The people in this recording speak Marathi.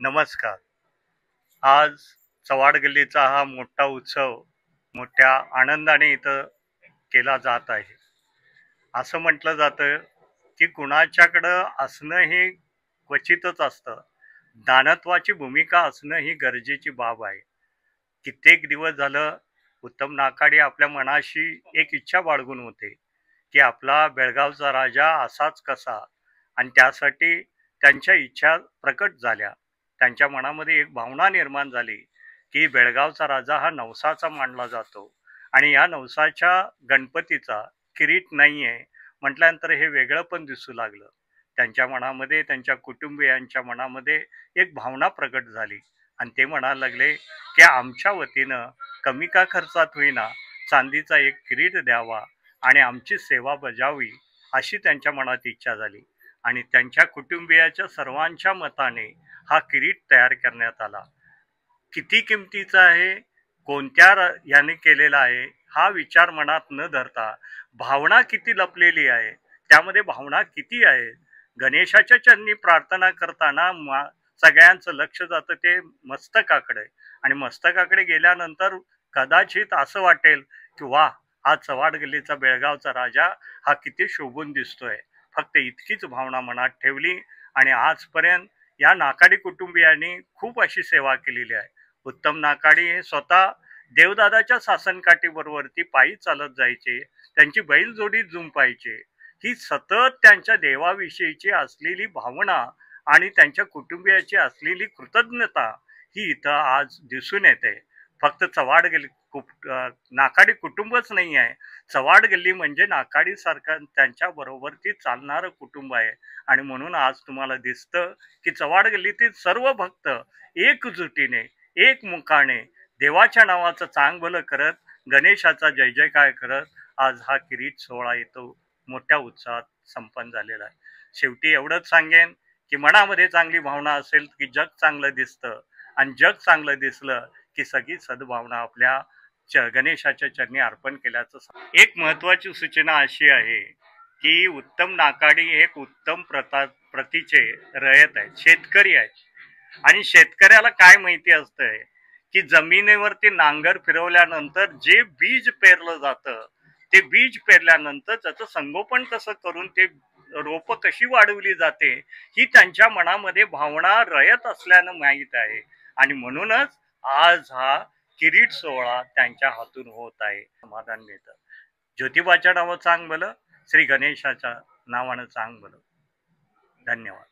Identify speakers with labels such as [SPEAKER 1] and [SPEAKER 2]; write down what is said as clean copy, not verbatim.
[SPEAKER 1] नमस्कार. आज चव्हाड गल्लीचा हा मोठा उत्सव मोठ्या आनंदाने इथं केला जात आहे. असं म्हटलं जातं की कुणाच्याकडं असणं हे क्वचितच असतं. दानत्वाची भूमिका असणं ही गरजेची बाब आहे. कित्येक दिवस झालं उत्तम नाकाडे आपल्या मनाशी एक इच्छा बाळगून होते की आपला बेळगावचा राजा असाच कसा, आणि त्यासाठी त्यांच्या इच्छा प्रकट झाल्या. त्यांच्या मनामध्ये एक भावना निर्माण झाली की बेळगावचा राजा हा नवसाचा मानला जातो आणि या नवसाच्या गणपतीचा किरीट नाही आहे म्हटल्यानंतर हे वेगळं पण दिसू लागलं. त्यांच्या मनामध्ये, त्यांच्या कुटुंबियांच्या मनामध्ये एक भावना प्रकट झाली आणि ते म्हणायला लागले की आमच्या वतीनं कमी का खर्चात होईना चांदीचा एक किरीट द्यावा आणि आमची सेवा बजावी, अशी त्यांच्या मनात इच्छा झाली. आणि त्यांच्या कुटुंबियाच्या सर्वांच्या मताने हा किरीट तयार करण्यात आला. किती किमतीचा आहे, कोणत्या याने केलेला आहे, हा विचार मनात न धरता भावना किती लपलेली आहे, त्यामध्ये भावना किती आहे. गणेशाच्या चरणी प्रार्थना करताना सगळ्यांचं लक्ष जातं ते मस्तकाकडे, आणि मस्तकाकडे गेल्यानंतर कदाचित असं वाटेल की वा, हा चव्हाड गल्लीचा बेळगावचा राजा हा किती शोभून दिसतोय. फक्त इतकीच भावना मनात ठेवली आणि आजपर्यंत या नाकाडी कुटुंबियांनी खूप अशी सेवा केलेली आहे. उत्तम नाकाडी हे स्वतः देवदादाच्या सासनकाठीबरोबर ती पायी चालत जायचे, त्यांची बैलजोडी जुंपायचे. ही सतत त्यांच्या देवाविषयीची असलेली भावना आणि त्यांच्या कुटुंबियाची असलेली कृतज्ञता ही इथं आज दिसून येते. फक्त चव्हाड गल्ली नाकाडी कुटुंबच नाही आहे, चव्हाड गल्ली म्हणजे नाकाडी सारखं त्यांच्या बरोबर ती चालणारं कुटुंब आहे. आणि म्हणून आज तुम्हाला दिसतं की चव्हाड गल्लीतील सर्व भक्त एकजुटीने, एक मुखाने देवाच्या नावाचं चांग भलं करत, गणेशाचा जय जयकार करत आज हा किरीट सोहळा येतो मोठ्या उत्साहात संपन्न झालेला आहे. शेवटी एवढंच सांगेन की मनामध्ये चांगली भावना असेल की जग चांगलं दिसतं, आणि जग चांगलं दिसलं की सगळी सद्भावना आपल्या गणेशाच्या चरणी अर्पण केल्याचं. एक महत्वाची सूचना अशी आहे की उत्तम नाकाडी एक उत्तम प्रतीचे रयत आहेत, शेतकरी आहेत. आणि शेतकऱ्याला काय माहिती असतंय की जमिनीवरती नांगर फिरवल्यानंतर जे बीज पेरलं जातं, ते बीज पेरल्यानंतर त्याचं संगोपन कसं करून ते रोप कशी वाढवली जाते, ही त्यांच्या मनामध्ये भावना रयत असल्यानं माहीत आहे. आणि म्हणूनच आज हा किरीट सोहळा त्यांच्या हातून होत आहे. समाधान मिळतं. ज्योतिबाच्या नावाचं चांग भलं, श्री गणेशाच्या नावानं चांग भलं. धन्यवाद.